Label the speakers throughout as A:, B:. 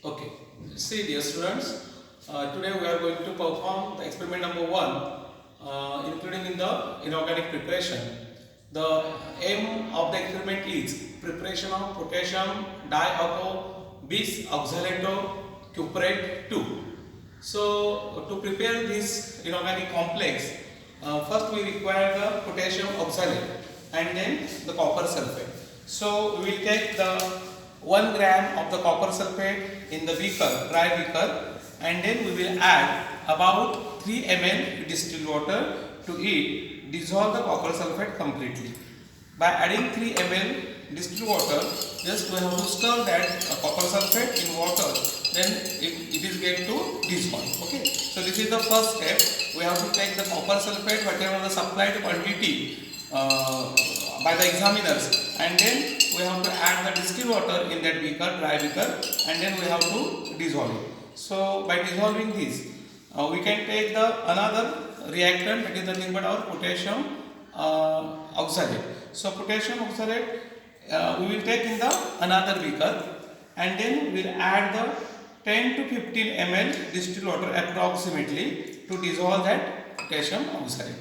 A: Okay, see dear students, today we are going to perform the experiment number 1, including in the inorganic preparation. The aim of the experiment is preparation of potassium diaco bis oxalato cuprate 2. So to prepare this inorganic complex, first we require the potassium oxalate and then the copper sulfate. So we will take the 1 gram of the copper sulfate in the beaker, dry beaker, and then we will add about 3 ml distilled water to it, dissolve the copper sulfate completely. By adding 3 ml distilled water, just we have to stir that copper sulfate in water, then it is going to dissolve. Okay, so this is the first step. We have to take the copper sulfate, whatever the supplied quantity by the examiners, and then we have to add the distilled water in that beaker, dry beaker, and then we have to dissolve it. So by dissolving this, we can take the another reactant, that is nothing but our potassium oxalate. So potassium oxalate we will take in the another beaker, and then we will add the 10 to 15 ml distilled water approximately to dissolve that potassium oxalate.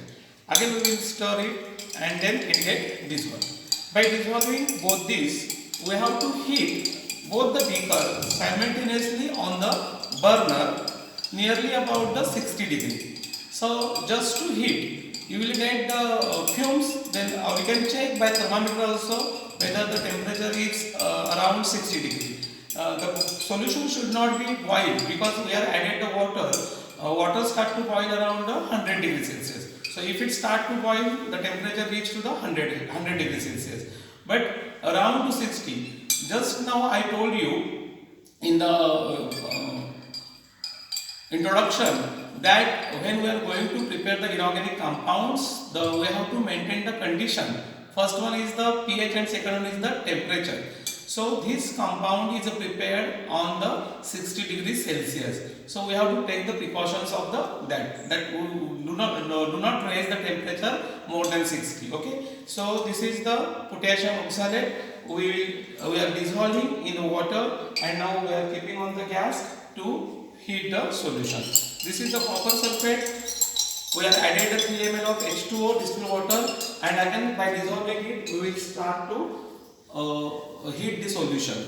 A: Again we will stir it and then it get dissolved. By dissolving both these, we have to heat both the beaker simultaneously on the burner nearly about the 60 degree. So just to heat, you will get the fumes. Then we can check by thermometer also whether the temperature is around 60 degree. The solution should not be boiled because we are added the water. Water start to boil around the 100 degrees Celsius. So if it start to boil, the temperature reach to the 100 degrees Celsius. But around to 60. Just now I told you in the introduction that when we are going to prepare the inorganic compounds, we have to maintain the condition. First one is the pH and second one is the temperature. So this compound is prepared on the 60 degrees Celsius. So we have to take the precautions of that do not raise the temperature more than 60. Okay. So this is the potassium oxalate. We are dissolving in the water, and now we are keeping on the gas to heat the solution. This is the copper sulfate. We have added the 3 ml of H2O distilled water, and again by dissolving it, we will start to heat the solution.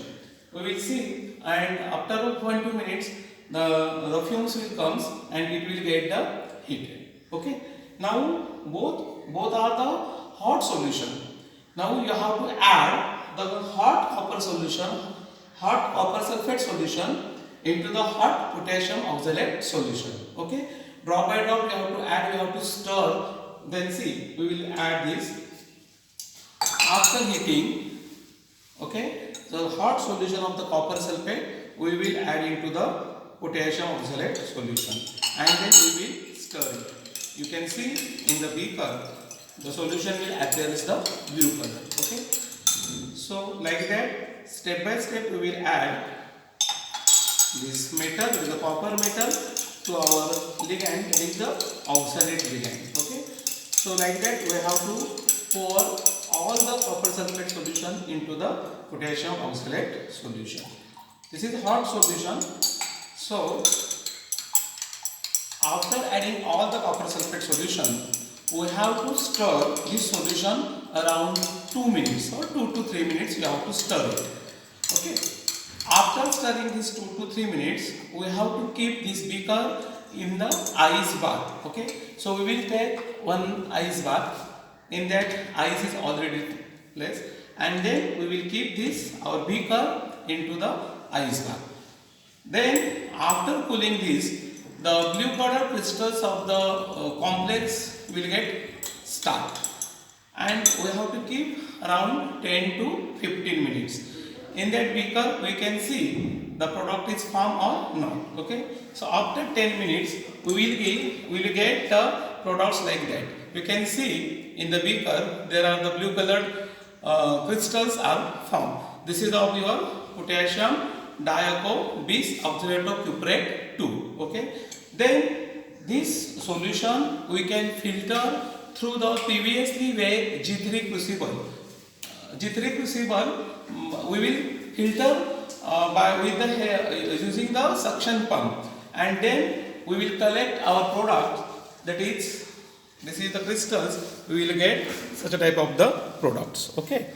A: We will see, and after 1-2 minutes, the fumes will come and it will get the heated. Okay. Now both are the hot solution. Now you have to add the hot copper sulfate solution into the hot potassium oxalate solution. Okay. Drop by drop you have to add, you have to stir. Then see, we will add this after heating. Okay. The hot solution of the copper sulfate we will add into the potassium oxalate solution, and then we will stir it. You can see in the beaker the solution will appear as the blue color. Okay. So like that, step by step we will add this metal, that is the copper metal, to our ligand, that is the oxalate ligand. Okay. So like that we have to pour all the copper sulfate solution into the potassium oxalate solution. This is hot solution. So after adding all the copper sulfate solution, we have to stir this solution around 2 minutes or 2 to 3 minutes. You have to stir it. Okay. After stirring this 2 to 3 minutes, we have to keep this beaker in the ice bath. Okay. So we will take one ice bath. In that, ice is already placed, and then we will keep this our beaker into the ice bath. Then after cooling this, the blue color crystals of the complex will get start, and we have to keep around 10 to 15 minutes. In that beaker we can see the product is formed or not. Okay. So after 10 minutes we will get the products like that. You can see in the beaker there are the blue colored crystals are found. This is of your potassium diaco bis oxalato cuprate 2. Okay. Then this solution we can filter through the previously way G3 crucible. G3 crucible we will filter by with the using the suction pump, and then we will collect our product, that is, this is the crystals. We will get such a type of the products. Okay.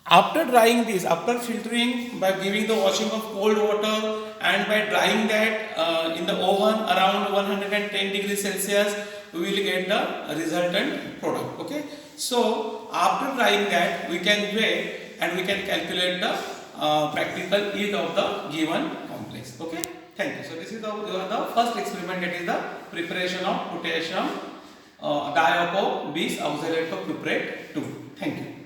A: After drying this, after filtering by giving the washing of cold water and by drying that in the oven around 110 degrees Celsius, we will get the resultant product. Okay. So after drying that, we can weigh and we can calculate the practical yield of the given complex. Okay. Thank you. So this is the first experiment, that is the preparation of potassium diaco bis oxalate of cuprate 2. Thank you.